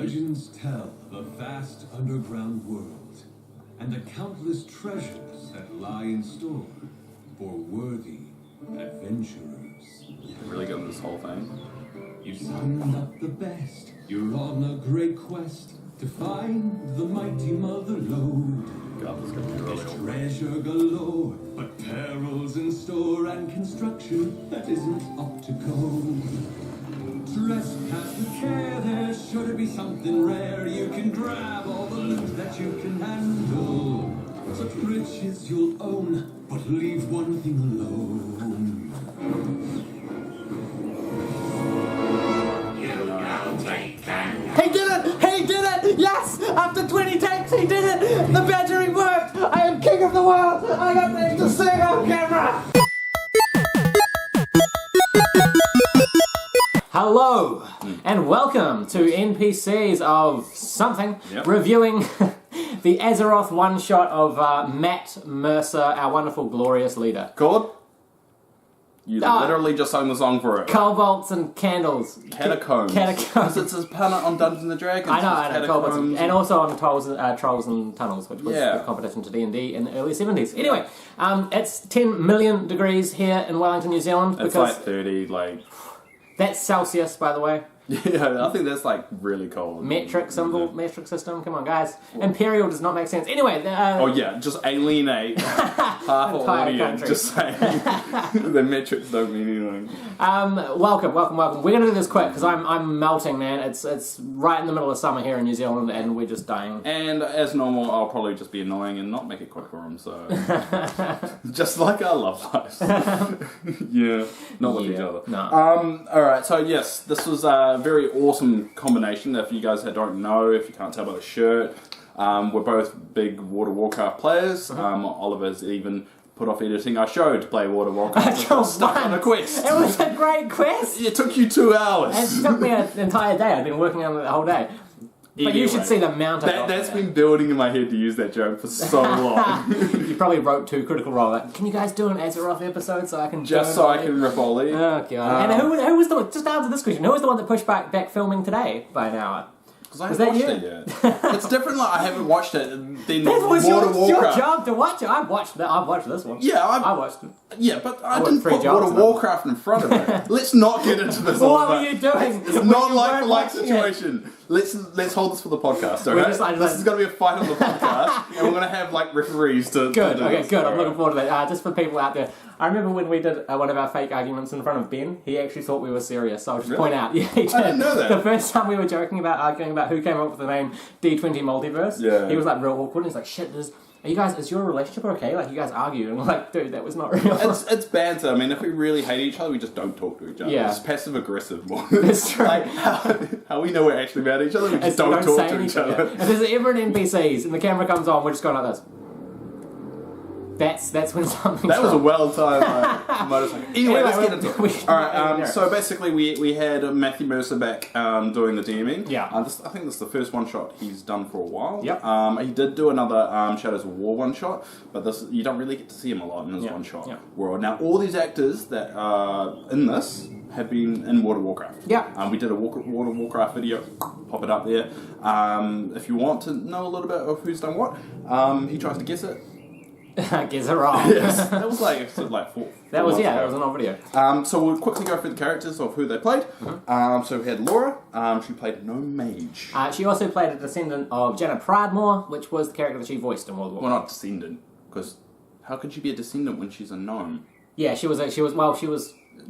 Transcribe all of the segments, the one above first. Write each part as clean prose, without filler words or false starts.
Legends tell of a vast underground world and the countless treasures that lie in store for worthy adventurers. Really good at this whole thing. You've summoned up the best. You're on a great quest to find the mighty mother lode. God, this is gonna be really There's old. treasure galore, but perils in store and construction that isn't up to code. Trespass with care, there's sure to be something rare. You can grab all the loot that you can handle. Such riches you'll own, but leave one thing alone. He did it! He did it! Yes! After 20 takes, he did it! The badgering worked! I am king of the world! I got things to sing on camera! Hello, and welcome to NPCs of something, reviewing the Azeroth one-shot of Matt Mercer, our wonderful, glorious leader. God? You literally just sung the song for it. Kobolds and Candles. Catacombs. Catacombs. It's his pun on Dungeons and Dragons. I know, Catacombs. and also on Trolls and Tunnels, which was the competition to D&D in the early 70s. Anyway, it's 10 million degrees here in Wellington, New Zealand. It's like 30, like... That's Celsius, by the way. Yeah, I think that's like really cold. Metric system, come on guys. Imperial does not make sense. Anyway, oh yeah, just alienate half an audience, country. just saying the metrics don't mean anything. Welcome. We're gonna do this quick because I'm melting, man. It's right in the middle of summer here in New Zealand, and we're just dying. And as normal, I'll probably just be annoying and not make it quick for him. So just like our love lives, not with each other. No. All right. So yes, this was a very awesome combination. If you guys don't know, if you can't tell by the shirt, we're both big Warcraft players. Oliver's even put off editing our show to play Warcraft. Stuck on a quest. It was a great quest. It took you 2 hours. It took me an entire day. I've been working on it the whole day. But you should see the amount of that's been building in my head to use that joke for so long. You probably wrote 2 Critical Role. Like, can you guys do an Azeroth episode so I can I can rip Ollie? Oh god! And who was the one? Just answer this question. Who was the one that pushed back filming today by an hour? Because I haven't watched it yet. It's different. Like I haven't watched it. Then that was Warcraft. your job to watch it. I've watched this one. Yeah, I watched it. Yeah, but I didn't put Warcraft in front of it. Let's not get into this. What were you doing? It's not like situation. Let's hold this for the podcast. Okay? This is going to be a fight on the podcast, and we're going to have like referees to. Good. To Okay. Good. I'm looking forward to that. Just for people out there, I remember when we did one of our fake arguments in front of Ben. He actually thought we were serious. So I'll just point out. Yeah, he did. I didn't know that. The first time we were arguing about who came up with the name D20 Multiverse. Yeah. He was like real awkward. He's like, "Shit, is your relationship okay? Like, you guys argue." And I'm like, dude, that was not real. It's banter. I mean, if we really hate each other, we just don't talk to each other. Yeah. It's passive-aggressive more. That's true. Like, how we know we're actually mad at each other, we just don't talk to each other. If there's ever an NPCs and the camera comes on, we're just going like this. That's when something's That was wrong. a well-timed motorcycle. Anyway, let's get into it. Alright, so basically we had Matthew Mercer back doing the DMing. Yeah. I think this is the first one-shot he's done for a while. Yep. He did do another Shadows of War one-shot, but you don't really get to see him a lot in his one-shot world. Now, all these actors that are in this have been in World of Warcraft. Yeah. We did a World of Warcraft video, pop it up there. If you want to know a little bit of who's done what, he tries to guess it. Guess it wrong. Yes, that was like 4 That was months ago. that was an old video. So we'll quickly go through the characters of who they played. So we had Laura. She played Gnome Mage. She also played a descendant of Janet Pridemore, which was the character that she voiced in World of Well, Warcraft. not descendant, because how could she be a descendant when she's a gnome? Yeah, she was.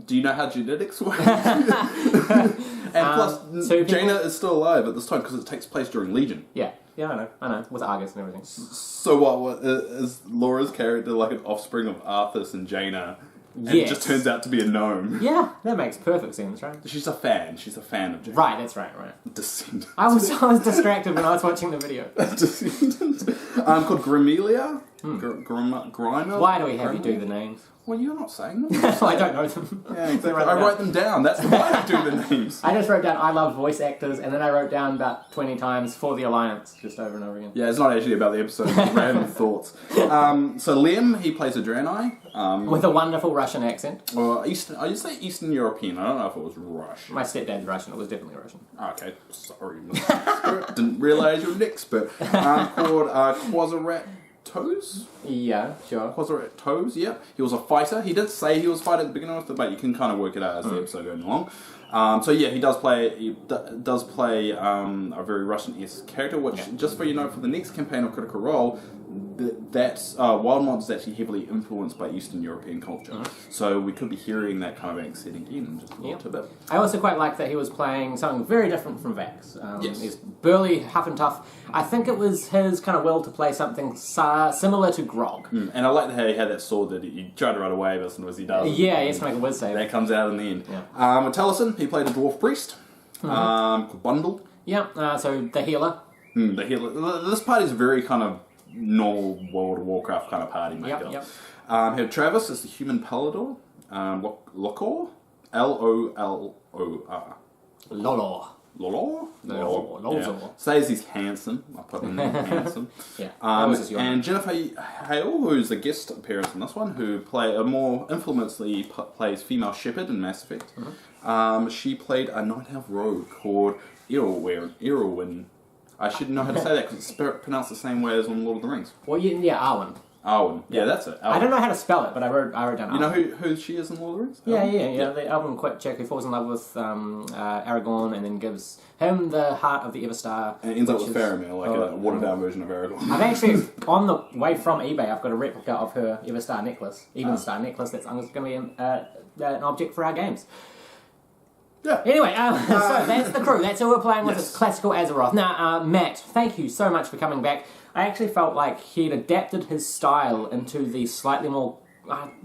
Do you know how genetics work? And plus, Jaina is still alive at this time because it takes place during Legion. Yeah, I know, with Argus and everything. So what is Laura's character like an offspring of Arthas and Jaina? And it just turns out to be a gnome. Yeah, that makes perfect sense, right? She's a fan. She's a fan of Jaina. Right, that's right. Descendant. I was distracted when I was watching the video. Descendant. Called Grimelia. Grimer? Why do we have you do the names? Well, you're not saying them. I don't know them. Yeah, exactly. I wrote them down. That's why I do the names. I just wrote down I love voice actors, and then I wrote down about 20 times for the Alliance, just over and over again. Yeah, it's not actually about the episode, it's random thoughts. So Liam, he plays a Draenei. With a wonderful Russian accent. Well, I used to say Eastern European. I don't know if it was Russian. My stepdad's Russian. It was definitely Russian. Okay, sorry. Didn't realise you're an expert. Called Quazarat Toes? Yeah, sure. Quazarat Toes, yeah. He was a fighter. He did say he was a fighter at the beginning of it, but you can kind of work it out as the episode goes along. So yeah, he does play a very Russian-esque character, which, just for you know, for the next campaign of Critical Role, that's Wild Mod is actually heavily influenced by Eastern European culture. So we could be hearing that kind of accent again just a little bit. I also quite like that he was playing something very different from Vax. Yes. He's burly, huff and tough. I think it was his kind of will to play something similar to Grog. And I like how he had that sword that he tried to run away, but as he does. Yeah, he has to make a whiz save. That comes out in the end. Yeah. Taliesin, he played a dwarf priest. Called Bundle. Yeah, so the healer. The healer. This party's very kind of normal World of Warcraft kind of party maker. Yep. Had Travis as the human palador. Lokor. Lolor. Lolor. Lolor? Lolor. Yeah. Says he's handsome. I put him in handsome. Yeah. And Jennifer Hale, who's a guest appearance in this one, who more infamously plays female shepherd in Mass Effect. She played a night elf rogue called Irwin. I should know how to say that because it's pronounced the same way as on Lord of the Rings. Well, Arwen. Arwen. Yeah, that's it. Arwen. I don't know how to spell it, but I wrote down Arwen. You know who she is in Lord of the Rings? Yeah. The Elven quick chick who falls in love with Aragorn and then gives him the heart of the Everstar. And ends up with Faramir, like a watered-down version of Aragorn. I've actually, on the way from eBay, I've got a replica of her Everstar necklace, Evenstar necklace, that's going to be an object for our games. Yeah. Anyway, so that's the crew. That's who we're playing with. It's classical Azeroth. Now, Matt, thank you so much for coming back. I actually felt like he'd adapted his style into the slightly more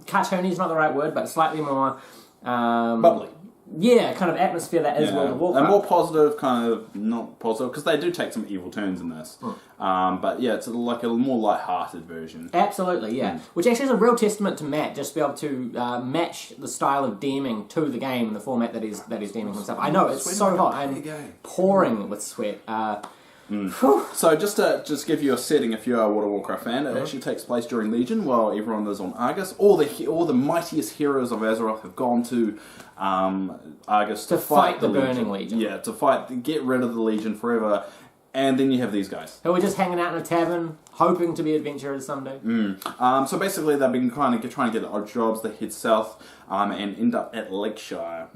cartoony is not the right word, but slightly more bubbly. Yeah, kind of atmosphere that is World of Warcraft. And more positive, kind of not positive, because they do take some evil turns in this. But yeah, it's like a more light-hearted version. Absolutely, yeah. Which actually is a real testament to Matt, just to be able to match the style of DMing to the game and the format that he's DMing himself. I know, it's so hot. I'm pouring with sweat. So just to give you a setting, if you're a World of Warcraft fan, it actually takes place during Legion while everyone is on Argus. All the mightiest heroes of Azeroth have gone to Argus to fight the Burning Legion. Yeah, to get rid of the Legion forever. And then you have these guys who are just hanging out in a tavern, hoping to be adventurers someday. So basically, they've been kind of trying to get odd jobs. They head south and end up at Lakeshire,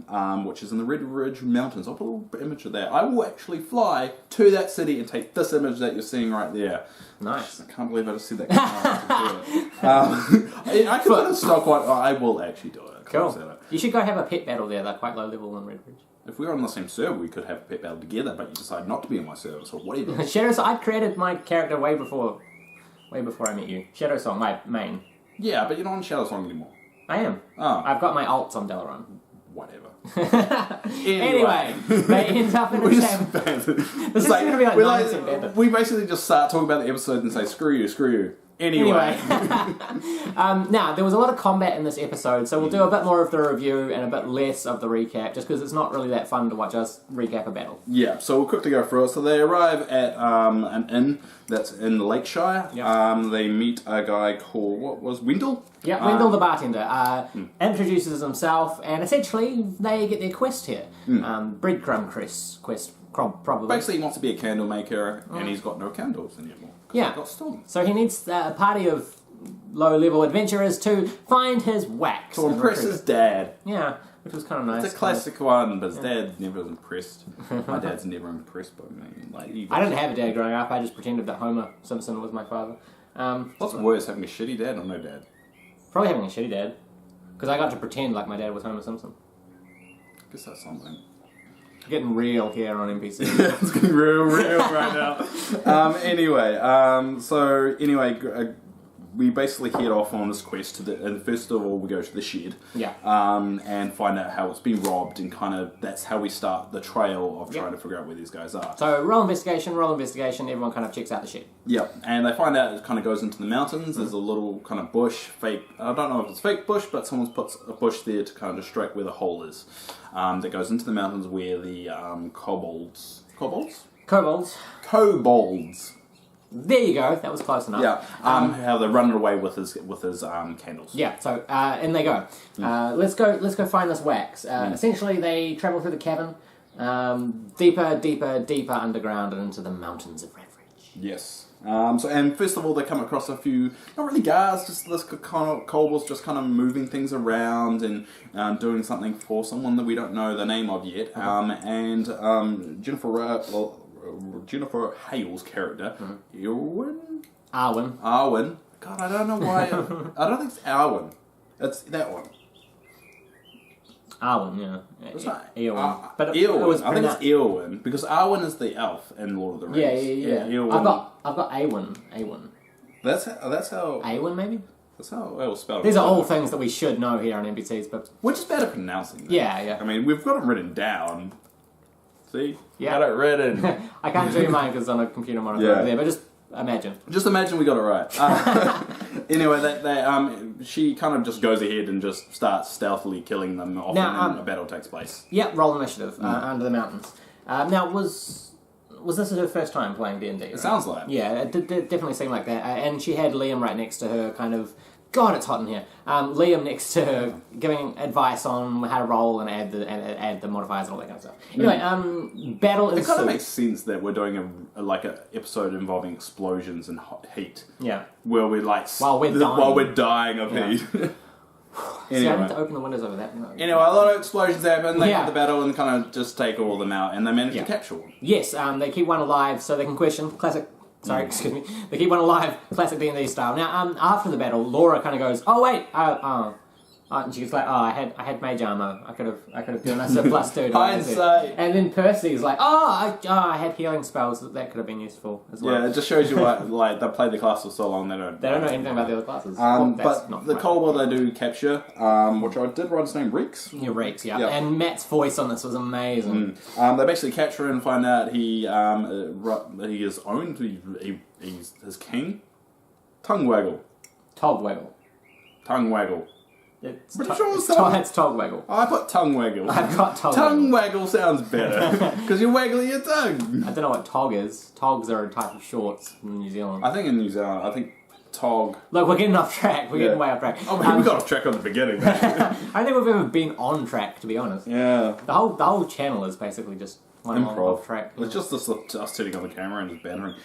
which is in the Red Ridge Mountains. I'll put a little image of that. I will actually fly to that city and take this image that you're seeing right there. Nice. I can't believe I just said that. I can put a stock one. I will actually do it. Cool. You should go have a pet battle there. They're quite low level in Red Ridge. If we were on the same server, we could have a pet battle together, but you decide not to be on my server, so whatever. Shadow, I created my character way before I met you. Shadow Song, my main. Yeah, but you're not on Shadow Song anymore. I am. Oh. I've got my alts on Dalaran. Whatever. Anyway, they end up in a tavern. This is going to be like 90% we basically just start talking about the episode and say, screw you. Anyway. Now, there was a lot of combat in this episode, so we'll do a bit more of the review and a bit less of the recap, just because it's not really that fun to watch us recap a battle. Yeah, so we'll quickly go through it. So they arrive at an inn that's in Lakeshire. Yep. They meet a guy called, Wendell? Yeah, Wendell the bartender introduces himself, and essentially they get their quest here. Breadcrumb quest, probably. Basically, he wants to be a candle maker, and he's got no candles anymore. Yeah, got stolen. So he needs a party of low-level adventurers to find his wax. To impress his dad. Yeah, which was kind of nice. It's a classic one, but his dad never was impressed. My dad's never impressed by me. I didn't have a dad growing up. I just pretended that Homer Simpson was my father. What's worse, having a shitty dad or no dad? Probably having a shitty dad. Because I got to pretend like my dad was Homer Simpson. I guess that's something. Getting real here on NPC. Yeah, it's getting real right now. we basically head off on this quest and first of all we go to the shed. Yeah. And find out how it's been robbed, and kind of that's how we start the trail of trying to figure out where these guys are. So roll investigation, everyone kind of checks out the shed. Yeah, and they find out it kind of goes into the mountains. There's a little kind of bush, fake, I don't know if it's fake bush, but someone's put a bush there to kind of distract where the hole is. That goes into the mountains where the kobolds. There you go. That was close enough. Yeah. How they're running away with his candles. Yeah. So in they go. Let's go find this wax. Essentially, they travel through the cavern, deeper underground and into the mountains of Reverie. Yes. And first of all, they come across a few, not really guards, just this kind of kobolds just kind of moving things around and doing something for someone that we don't know the name of yet. Jennifer Hale's character, Arwen. God, I don't know why. I don't think it's Arwen. It's that one. Arwen, yeah. Eowyn. But Eowyn. I think it's Eowyn, because Arwen is the elf in Lord of the Rings. Yeah. Eowyn. I've got Awen. That's how. Awen, maybe. That's how it was spelled. These are all things that we should know here on NPCs, but we're just bad at pronouncing them. Yeah. I mean, we've got them written down. See? Yeah. Got it written. I can't show you mine because it's on a computer monitor over there, but just imagine. Just imagine we got it right. Anyway, she kind of just goes ahead and just starts stealthily killing them off, and then a battle takes place. Yep, roll initiative under the mountains. Now, was this her first time playing D&D? Right? It sounds like. Yeah, it did definitely seem like that. And she had Liam right next to her, kind of. God, it's hot in here. Liam next to her, giving advice on how to roll and add the modifiers and all that kind of stuff. Anyway, battle ensued. It kind of makes sense that we're doing a episode involving explosions and heat. Yeah. Where we're like while we're dying of heat. See, I need to open the windows over that. Anyway, a lot of explosions happen. They get the battle and kind of just take all of them out, and they manage to capture one. Yes, they keep one alive so they can question. Classic. Sorry, excuse me. They keep one alive. Classic D&D style. Now, after the battle, Laura kind of goes, "Oh wait, and she was like, I had mage armor. I could have given us a +2. Hindsight. And then Percy's like, I had healing spells that could have been useful as well. Yeah, it just shows you like they played the class for so long they don't know anything about the other classes. But the kobold they do capture, which I did write his name, Reeks. Yeah, Reeks. Yeah. And Matt's voice on this was amazing. They basically capture and find out he is owned. He's his king. Tongue waggle. It's Tog Waggle. I put tongue waggle. I've got Tog Tongue waggle sounds better because you're waggling your tongue. I don't know what tog is. Togs are a type of shorts in New Zealand. I think in New Zealand, tog. Look, we're getting off track. We're getting way off track. Oh, we got off track on the beginning. I don't think we've ever been on track, to be honest. Yeah. The whole channel is basically just improv. Off track. It's just us sitting on the camera and just bantering.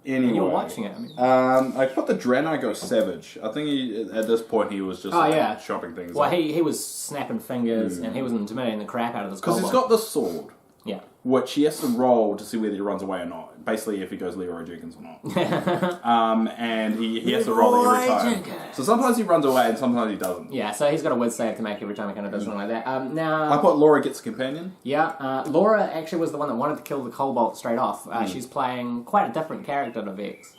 Anyway, and you're watching it. I mean. I put the Draenei go savage. I think at this point he was just shopping things. Well, he was snapping fingers and he was intimidating the crap out of this because kobold. he's got this sword. Yeah. Which he has to roll to see whether he runs away or not. Basically, if he goes Leroy Jenkins or not. And he has to roll it every time. So sometimes he runs away and sometimes he doesn't. Yeah, so he's got a whiz save to make every time he kind of does something like that. Now, I thought Laura gets a companion. Yeah, Laura actually was the one that wanted to kill the kobold straight off. She's playing quite a different character to Vex.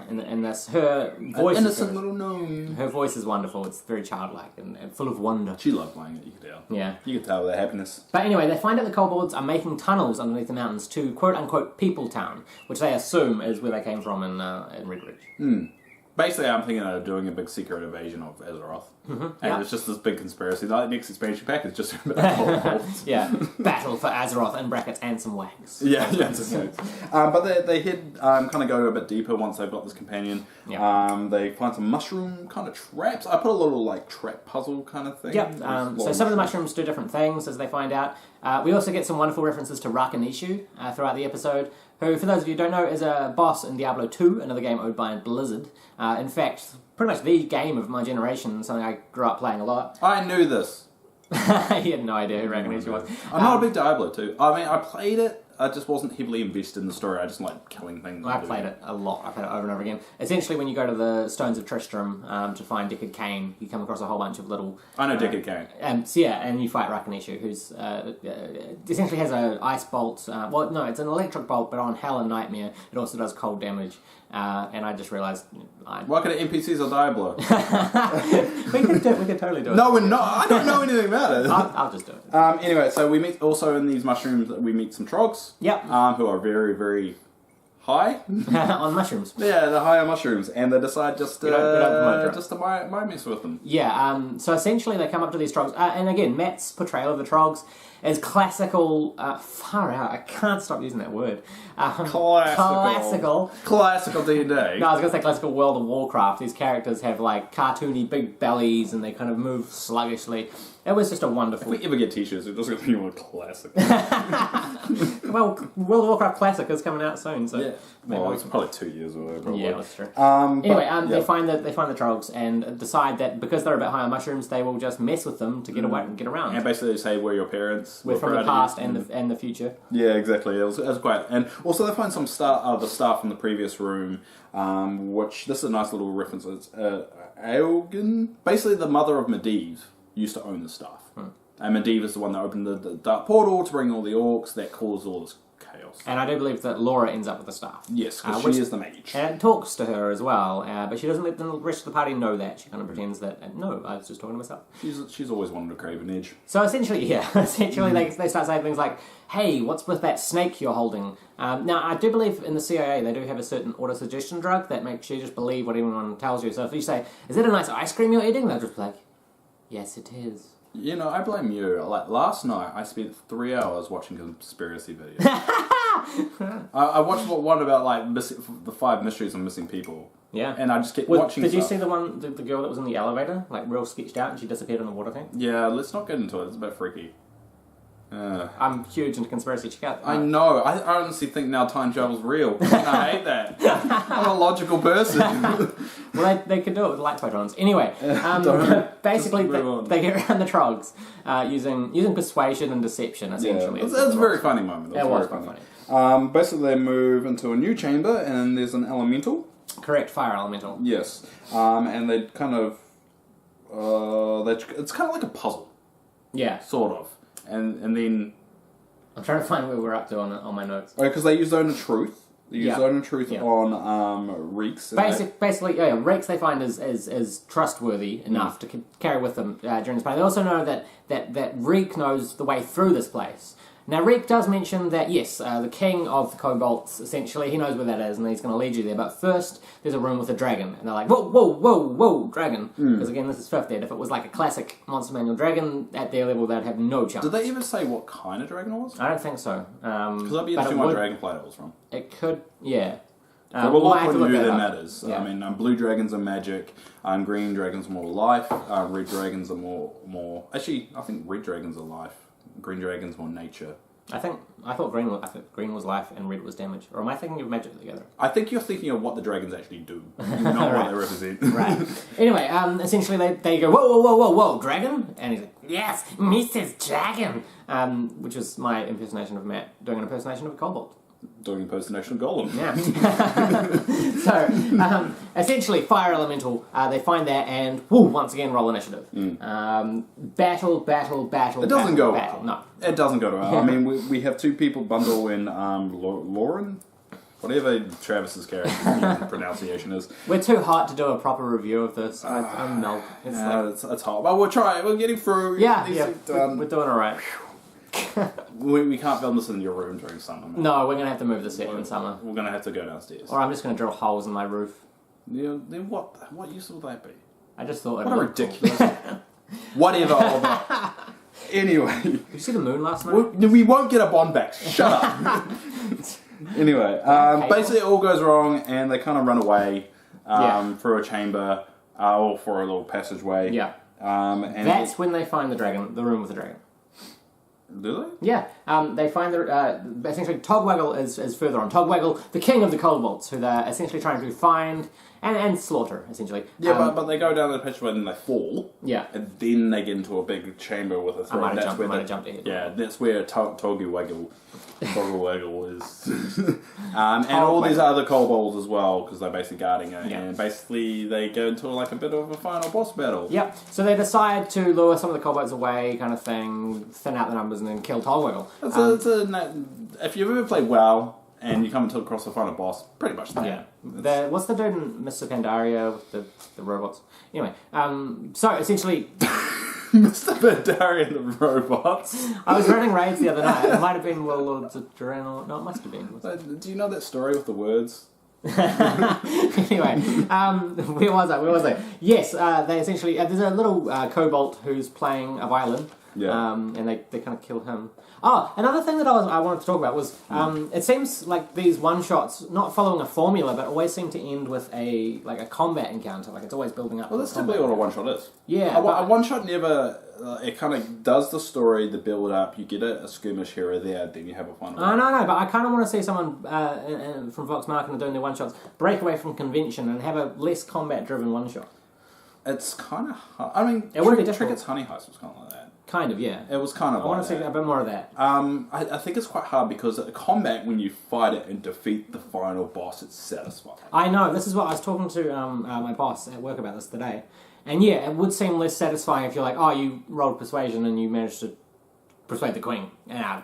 In this, her voice an innocent little gnome. Her voice is wonderful. It's very childlike and full of wonder. She loved playing it, you could tell. Yeah. You could tell with their happiness. But anyway, they find out the kobolds are making tunnels underneath the mountains to quote-unquote People Town, which they assume is where they came from in Red Ridge. Basically, I'm thinking of doing a big secret invasion of Azeroth. And it's just this big conspiracy. Like, next expansion pack is just about kobolds. Yeah. Battle for Azeroth, in brackets, and some wags. Yeah. But they head, kind of go a bit deeper once they've got this companion. Yeah. They find some mushroom kind of traps. I put a little, trap puzzle kind of thing. Yep. So some of the mushrooms do different things, as they find out. We also get some wonderful references to Rakanishu throughout the episode, who, for those of you who don't know, is a boss in Diablo 2, another game owned by Blizzard. In fact, pretty much the game of my generation, something I grew up playing a lot. I knew this. He had no idea who Rakanishu was. I'm not a big Diablo 2. I mean, I played it. I just wasn't heavily invested in the story. I just like killing things. I played it a lot. I played it over and over again. Essentially, when you go to the Stones of Tristram to find Deckard Cain, you come across a whole bunch of little... I know Deckard Cain. And you fight Rakanishu, who's essentially has an ice bolt. Well, no, it's an electric bolt, but on Hell and Nightmare, it also does cold damage. and I just realised Why could NPCs or Diablo? we could totally do it. No, we're not. I don't know anything about it. I'll just do it. Anyway, so we meet also in these mushrooms. We meet some trogs. Yep. Who are very, very high. On mushrooms. Yeah, they're high on mushrooms, and they decide just We don't promote drugs. just to mind mess with them. Yeah, so essentially they come up to these trogs, and again, Matt's portrayal of the trogs is classical, far out, I can't stop using that word. Classical D&D. No, I was going to say classical World of Warcraft. These characters have like cartoony big bellies and they kind of move sluggishly. It was just a wonderful... If we ever get t-shirts, it's just going to be more classic. Well, World of Warcraft Classic is coming out soon, so... Yeah. Well, it's probably 2 years away, probably. Yeah, that's true. Anyway, they find the trogs and decide that because they're a bit high on mushrooms, they will just mess with them to get away and get around. And basically they say, we're your parents. We're from the past and the future. Yeah, exactly. It was great. And also they find some the staff from the previous room, which, this is a nice little reference. It's Aelgin, basically the mother of Medivh, used to own the staff. And Medivh is the one that opened the dark portal to bring all the orcs that caused all this chaos. And I do believe that Laura ends up with the staff. Yes, because she is the mage. And it talks to her as well, but she doesn't let the rest of the party know that. She kind of pretends that, no, I was just talking to myself. She's always wanted to crave an edge. So essentially, they start saying things like, hey, what's with that snake you're holding? Now, I do believe in the CIA they do have a certain auto-suggestion drug that makes you just believe what everyone tells you. So if you say, is that a nice ice cream you're eating? They'll just be like, yes, it is. You know, I blame you. Like, last night, I spent 3 hours watching conspiracy videos. I watched one about, like, the 5 mysteries of missing people. Yeah. And I just kept watching Did you stuff. see the one, the girl that was in the elevator? Like, real sketched out and she disappeared in the water tank? Yeah, let's not get into it. It's a bit freaky. I'm huge into conspiracy. Check out. I know. I honestly think now time travel's real. And I hate that. I'm a logical person. Well, they could do it with light photons. Anyway, basically they get around the trogs using persuasion and deception, essentially. Yeah, it's a very funny moment. It was quite funny. Basically, they move into a new chamber, and there's an elemental. Correct, fire elemental. Yes. And they kind of... it's kind of like a puzzle. Yeah. Sort of. And then... I'm trying to find where we're up to on my notes. Because they use Zone of Truth. They use Zone of Truth on Reeks. Basically, Reeks they find is trustworthy enough to carry with them during this party. They also know that Reek knows the way through this place. Now, Reek does mention that, yes, the king of the Kobolds, essentially, he knows where that is, and he's going to lead you there. But first, there's a room with a dragon. And they're like, whoa, dragon. Because, again, this is 5th ed. If it was like a classic Monster Manual dragon, at their level, they'd have no chance. Did they even say what kind of dragon it was? I don't think so. Because that'd be interesting what dragon planet it was from. It could, yeah. Well, a lot more new than that is. Yeah. I mean, blue dragons are magic, green dragons are more life, red dragons are more... Actually, I think red dragons are life. Green dragon's more nature. I thought green was life and red was damage. Or am I thinking of magic together? I think you're thinking of what the dragons actually do, not what they represent. Right. Anyway, essentially they go, whoa, dragon? And he's like, yes, Mrs. Dragon! Which was my impersonation of Matt doing an impersonation of a kobold. Doing impersonation of Golem. Yeah. So, essentially, fire elemental, they find that and, once again, roll initiative. Battle. It doesn't go well. No. It doesn't go well. I mean, we have 2 people bundle in Lauren, whatever Travis's character pronunciation is. We're too hot to do a proper review of this. I'm milk. It's hot. But we'll try it. We're getting through. Yeah. We're doing alright. We can't film this in your room during summer. Man. No, we're going to have to move the set in summer. We're going to have to go downstairs. Or I'm just going to drill holes in my roof. Yeah, then what use will that be? I just thought what a ridiculous... Whatever. Anyway. Did you see the moon last night? We won't get a bond back. Shut up. Anyway, basically it all goes wrong and they kind of run away through a chamber or for a little passageway. Yeah. And that's when they find the room with the dragon. Do they? Yeah, they find essentially Togwaggle is further on. Togwaggle, the king of the Kobolds, who they're essentially trying to find and slaughter, essentially. Yeah, but they go down the passageway and they fall. Yeah. And then they get into a big chamber with a throne. I might have jumped ahead. Yeah, that's where Togwaggle is. And all these other kobolds as well, because they're basically guarding it. Yeah. And basically they go into like a bit of a final boss battle. Yep. So they decide to lure some of the kobolds away, kind of thing, thin out the numbers, and then kill Togwaggle. If you've ever played WoW and you come across the final boss, pretty much that. Yeah. What's the dude in Mr. Pandaria with the robots? Anyway, so essentially... Mr. Pandaria and the robots. I was running raids the other night. It might have been Warlords of Draenor. No, it must have been. Do you know that story with the words? Anyway, where was I? Yes, they essentially... there's a little kobold who's playing a violin. Yeah. And they kind of kill him. Oh, another thing that I wanted to talk about was it seems like these one-shots, not following a formula, but always seem to end with a combat encounter. Like it's always building up. Well, that's typically what a one-shot is. Yeah. A one-shot never... it kind of does the story, the build-up, you get a skirmish here or there, then you have a final... No, but I kind of want to see someone from Vox Machina doing their one-shots break away from convention and have a less combat-driven one-shot. It's kind of hard. I mean, it wouldn't be difficult. Tricket's Honey Heist was kind of like that. Kind of, yeah. It was kind of I want to see a bit more of that. I think it's quite hard because at combat, when you fight it and defeat the final boss, it's satisfying. I know. This is what I was talking to my boss at work about this today. And yeah, it would seem less satisfying if you're like, oh, you rolled persuasion and you managed to persuade the queen. Yeah,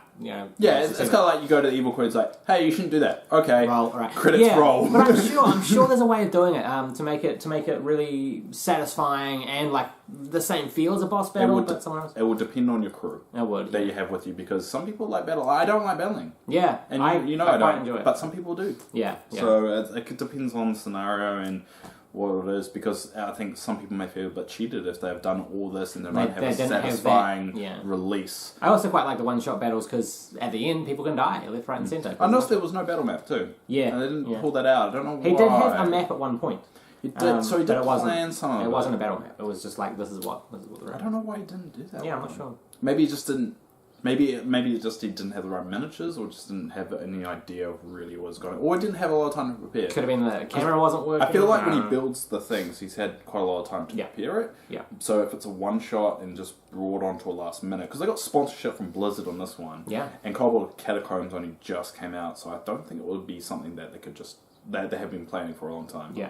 it's kind of like you go to the evil queen, it's like, hey, you shouldn't do that. Okay, roll, right. Credits roll. But I'm sure there's a way of doing it to make it really satisfying and like the same feel as a boss battle, but somewhere else. It would depend on your crew. It would that you have with you because some people like battle. I don't like battling. Yeah, and I don't enjoy it, but some people do. Yeah. So it depends on the scenario and what it is, because I think some people may feel a bit cheated if they've done all this and they don't have a satisfying release. I also quite like the one-shot battles because at the end people can die left, right and centre. I noticed there was no battle map too. Yeah. And they didn't pull that out. I don't know why. He did have a map at one point. He did, so he did plan some of it. It wasn't a battle map. It was just like, this is what the I don't know why he didn't do that. Yeah, I'm not sure. Maybe he just didn't... Maybe it just he didn't have the right miniatures, or just didn't have any idea of really what was going on, or didn't have a lot of time to prepare. Could have been the camera wasn't working. I feel like when he builds the things, he's had quite a lot of time to prepare it. Yeah. So if it's a one shot and just brought on to a last minute, because they got sponsorship from Blizzard on this one. Yeah. And Kobolds and Catacombs only just came out, so I don't think it would be something that they could just... They have been planning for a long time. Yeah.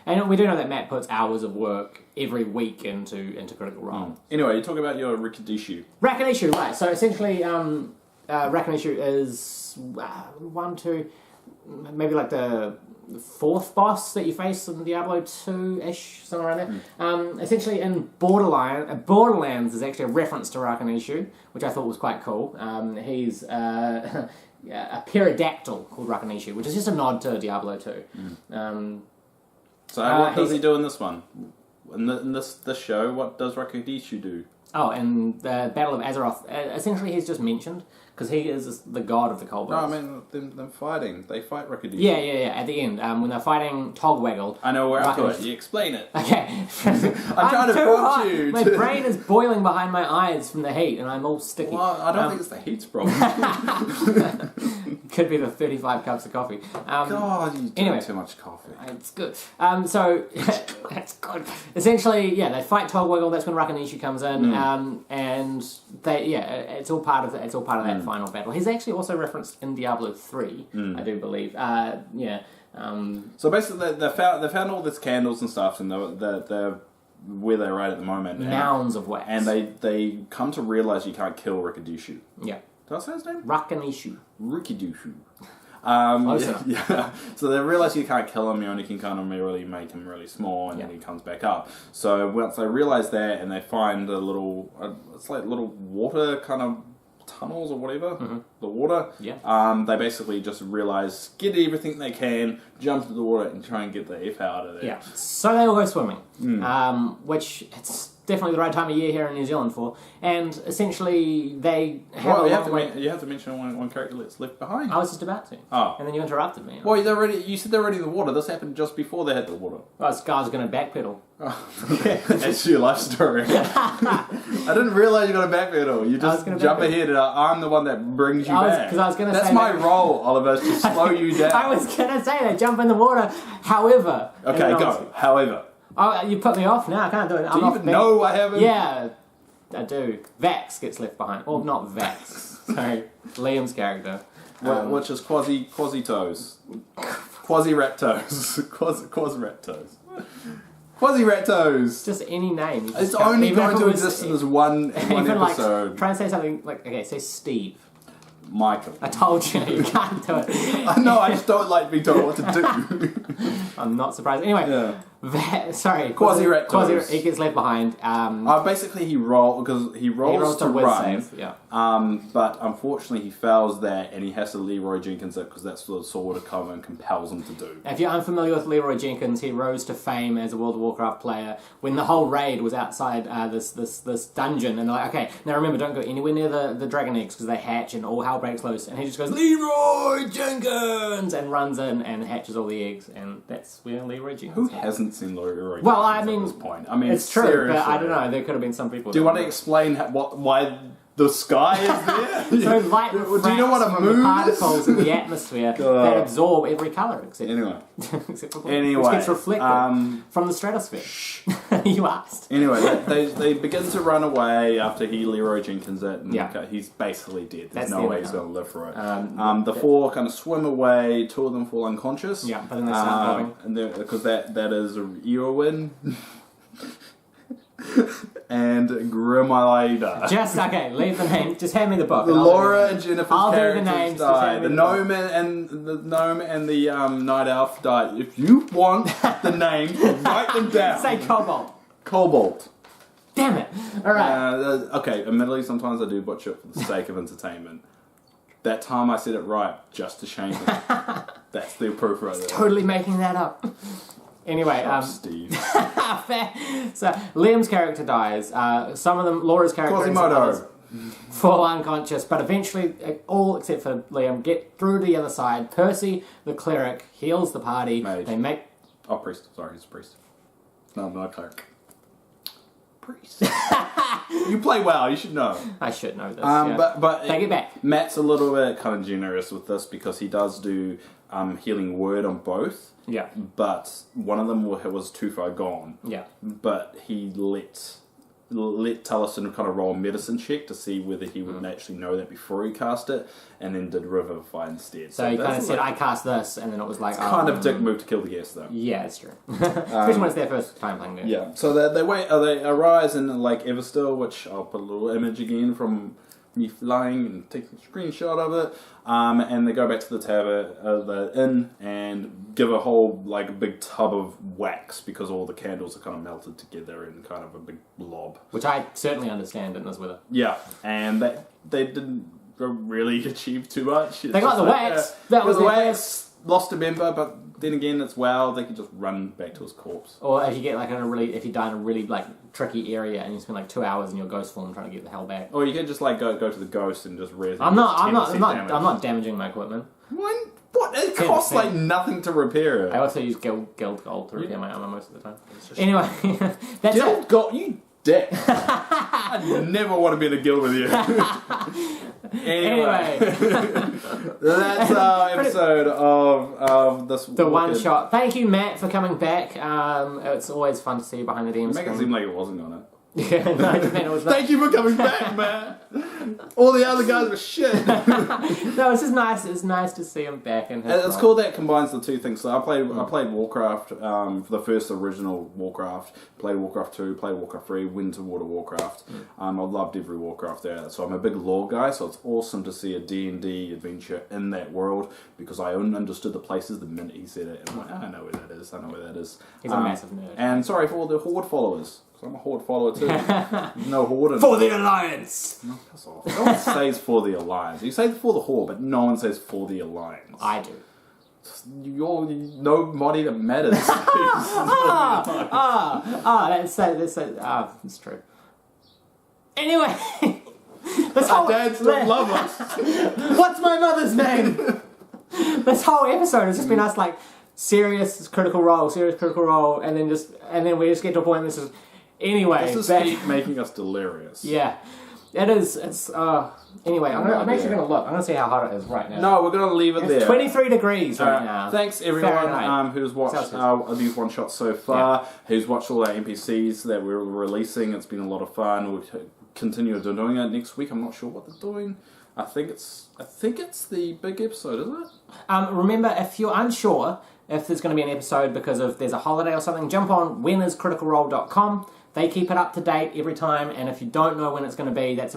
And we do know that Matt puts hours of work every week into Critical Role. Anyway, you talk about your Rikidishu. Rakinishu, right. So essentially, Rakinishu is maybe like the fourth boss that you face in Diablo 2-ish, somewhere around there. Essentially in Borderlands is actually a reference to Rakinishu, which I thought was quite cool. He's... a pterodactyl called Rakinishu, which is just a nod to Diablo 2. So what does he do in this one? In this show, what does Rakinishu do? Oh, in the Battle of Azeroth, essentially he's just mentioned, because he is the god of the Kobolds. No, I mean, them fighting. They fight Rakinishu. Yeah, at the end, when they're fighting Togwaggle. I know, we're up to it. You explain it. Okay. I'm trying to prompt you. My brain is boiling behind my eyes from the heat, and I'm all sticky. Well, I don't think it's the heat's problem. Could be the 35 cups of coffee. God, you drink too much coffee. It's good. So, that's good. Essentially, they fight Togwaggle. That's when Rakinishu comes in, and it's all part of that final battle. He's actually also referenced in Diablo 3, I do believe. So basically, they found all these candles and stuff, and they're where they're at the moment. Mounds of wax. And they come to realize you can't kill Rikidishu. Yeah. Did I say his name? Rakinishu. Rikidishu. Yeah. So they realize you can't kill him, you only can kind of really make him really small, and then he comes back up. So once they realize that, and they find it's like little water kind of tunnels or whatever, the water. Yeah. They basically just realize, get everything they can, jump into the water, and try and get the F out of there. Yeah. So they all go swimming, which it's definitely the right time of year here in New Zealand for. And essentially, they have you have to mention one character that's left behind. I was just about to. Oh. And then you interrupted me. Well, you said they're already in the water. This happened just before they hit the water. Well, this guy's going to backpedal. That's your life story. I didn't realise you got a backpedal. You just jump ahead, and I'm the one that brings you back. Because I was going to say that's my role, Oliver, to slow you down. I was going to say that, jump in the water. However. Okay, go. However. Oh, you put me off now. I can't do it. Do you even know I haven't? Yeah, I do. Vax gets left behind. Well, not Vax. Sorry, Liam's character. Which is Quasi-Toes. Quasi-Raptoes. Quasi-Raptoes. Quasi-Raptoes. Just any name. It's only going to exist in this one even episode. Like, try and say something like, okay, say Steve. Michael. I told you, you can't do it. No, I just don't like being told what to do. I'm not surprised. Anyway, sorry. Quasi-Rectos. He gets left behind. Basically, he rolls to whiz run. save, yeah. But unfortunately, he fails that, and he has to Leroy Jenkins it because that's what the Sword of Covenant compels him to do. If you're unfamiliar with Leroy Jenkins, he rose to fame as a World of Warcraft player when the whole raid was outside this dungeon, and they're like, okay, now remember, don't go anywhere near the dragon eggs because they hatch and all hell breaks loose. And he just goes, Leroy Jenkins, and runs in and hatches all the eggs, and that's where Leroy Jenkins. Who hasn't seen Leroy Well, I Jenkins mean, at this point? I mean, it's true, seriously. but I don't know. There could have been some people. Do you want to explain why the sky is there? So light Do you know refracts what a from moon the is? particles in the atmosphere that absorb every colour except Anyway, for blue, which gets reflected from the stratosphere. You asked. Anyway, they begin to run away after he Leroy Jenkins it, and Yeah. he's basically dead. There's That's no the way end he's of going to live for it. The four kind of swim away. Two of them fall unconscious. Yeah, but then they start bobbing. And because that is Eowyn. And Grimmaida. Okay, leave the name. Just hand me the book. Laura and Jennifer's I'll do the characters names, just die. hand me The the gnome and the night elf die. If you want the names, write them down. Say Kobold. Kobold. Damn it. Alright. Okay, admittedly, sometimes I do butcher it for the sake of entertainment. That time I said it right, just to shame him. That's the proof right there. Totally making that up. Anyway, Steve. fair. So Liam's character dies. Some of them, Laura's character, and some Quasimodo. others fall unconscious. But eventually, all except for Liam get through to the other side. Percy, the cleric, heals the party. Mage. They make Priest. Sorry, he's a priest. No, I'm not a cleric. Priest. You play well. You should know. I should know this. Yeah. But Take it back. Matt's a little bit kind of generous with this because he does do healing word on both. Yeah. But one of them was too far gone. Yeah. But he let Taliesin kind of roll a medicine check to see whether he would actually know that before he cast it, and then did Revivify instead. So he kind of said, I cast this, and then it was like... kind of dick move to kill the guest, though. Yeah, it's true. Especially when it's their first time playing it. Yeah, so they arise in like Everstill, which I'll put a little image again from me flying and taking a screenshot of it, and they go back to the tavern, the inn, and give a whole like big tub of wax because all the candles are kind of melted together in kind of a big blob. Which I certainly understand in this weather. Yeah, and they didn't really achieve too much. They got the wax. That was the their wax. Lost a member, but then again, it's WoW. They can just run back to his corpse. Or if you get like if you die in a really like tricky area and you spend like 2 hours in your ghost form trying to get the hell back. Or you can just like go to the ghost and just res. I'm not damaging my equipment. What? It costs like nothing to repair it. I also use guild gold to repair my armor most of the time. Anyway, that's Guild it. gold, you dick. I never want to be in a guild with you. Anyway. That's our episode of this. The one shot. Thank you, Matt, for coming back. It's always fun to see you behind the DM Make screen. it seem like it wasn't on it. Yeah, no, I just meant it was not. Thank you for coming back, man. All the other guys were shit. No, it's just nice. It's nice to see him back. And it's cool that combines the two things. So I played Warcraft for the first original Warcraft. Played Warcraft 2, played Warcraft 3, went to World of Warcraft. I loved every Warcraft there. So I'm a big lore guy. So it's awesome to see a D&D adventure in that world because I understood the places the minute he said it. And I'm like, I know where that is. I know where that is. He's a massive nerd. And sorry for all the Horde followers. I'm a Horde follower too. No Horde. For the Alliance! No, piss off. No one says for the Alliance. You say for the Horde, but no one says for the Alliance. I do. You're no body that matters. It's true. Anyway, Our dads don't love us. What's my mother's name? This whole episode has just been us like serious critical role, and then we just get to a point. And this is anyway. This is making us delirious. Yeah. It is. It's. Anyway, I'm actually going to look. I'm going to see how hot it is right now. No, we're going to leave it there. 23 degrees right now. Thanks everyone who's watched these one shots so far. Who's watched all our NPCs that we're releasing. It's been a lot of fun. We'll continue doing it next week. I'm not sure what they're doing. I think it's the big episode, isn't it? Remember, if you're unsure if there's going to be an episode because of there's a holiday or something, jump on winnerscriticalrole.com. They keep it up to date every time, and if you don't know when it's going to be, that's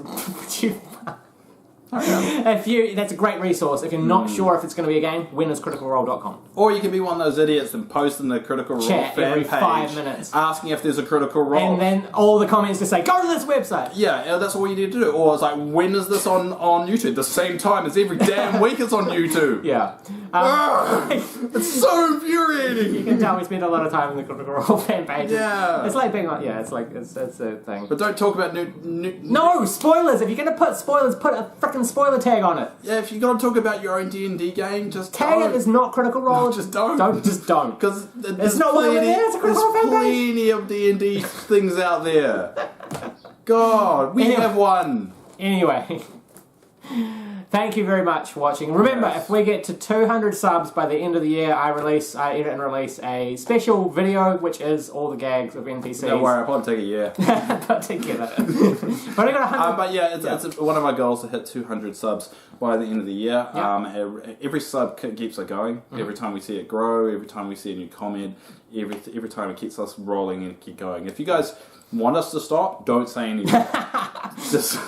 That's a great resource. If you're not sure if it's going to be a game, winnerscriticalrole.com. Or you can be one of those idiots and post in the Critical Role Chat fan every page 5 minutes. asking if there's a Critical Role. And then all the comments just say, go to this website. Yeah, that's all you need to do. Or it's like, when is this on YouTube? The same time as every damn week it's on YouTube. Yeah. It's so infuriating. You can tell we spend a lot of time in the Critical Role fan page. Yeah. It's like being on, it's a thing. But don't talk about No, spoilers! If you're going to put spoilers, put a freaking spoiler tag on it. Yeah, if you're going to talk about your own D&D game, just tag don't. it as not Critical Role. No, just don't. Just don't. Because it's not why we're there, it's a Critical Role fan page. plenty of D&D things out there. God, we have one. Anyway, thank you very much for watching. Remember, if we get to 200 subs by the end of the year, I edit and release a special video, which is all the gags of NPCs. Don't worry, I'll probably take a year. Put together. But I got 100. But yeah, it's one of my goals to hit 200 subs by the end of the year. Yep. Every sub keeps it going. Mm-hmm. Every time we see it grow, every time we see a new comment, every time it keeps us rolling and keep going. If you guys want us to stop, don't say anything. Just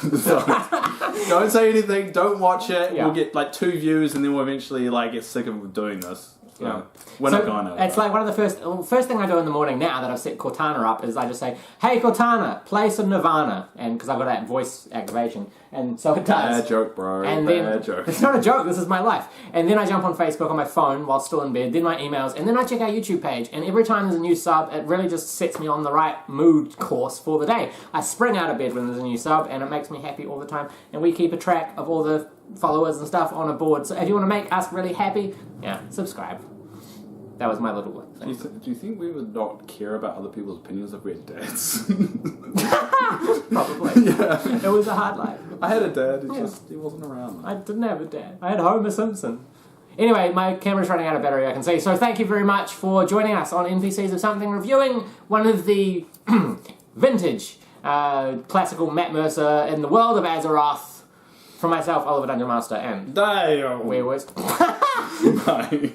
don't say anything. Don't watch it. Yeah. We'll get like 2 views, and then we'll eventually get sick of doing this. So we're not going to. It's like one of the first thing I do in the morning now that I've set Cortana up is I just say, "Hey Cortana, play some Nirvana," and because I've got that voice activation, and so it does. Bad joke, bro. And Bad joke. It's not a joke. This is my life. And then I jump on Facebook on my phone while still in bed. Then my emails, and then I check our YouTube page. And every time there's a new sub, it really just sets me on the right mood course for the day. I spring out of bed when there's a new sub, and it makes me happy all the time. And we keep a track of all the followers and stuff on a board. So if you want to make us really happy, subscribe. That was my little thing. Do you think we would not care about other people's opinions if we had dads? Probably. Yeah. It was a hard life. I had a dad, he wasn't around. I didn't have a dad. I had Homer Simpson. Anyway, my camera's running out of battery, I can see. So thank you very much for joining us on NPCs of Something, reviewing one of the vintage classical Matt Mercer in the world of Azeroth. From myself, Oliver Dungeon Master, and Damn. Werewolves. Bye.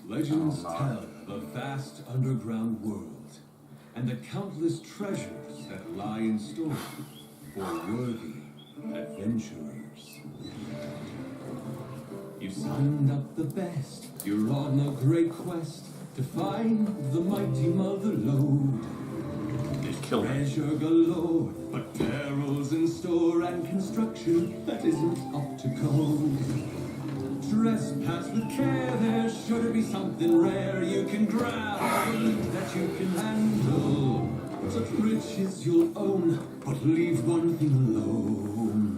Legends tell of a vast underground world and the countless treasures that lie in store for worthy adventurers. You've signed up the best, you're on a great quest to find the mighty mother lode. There's treasure galore, but perils in store and construction that isn't up to code. Trespass with care, there's sure to be something rare you can grab, that you can handle. Such riches you'll own, but leave one thing alone.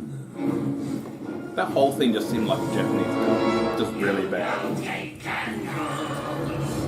That whole thing just seemed like a Japanese film. Just really bad.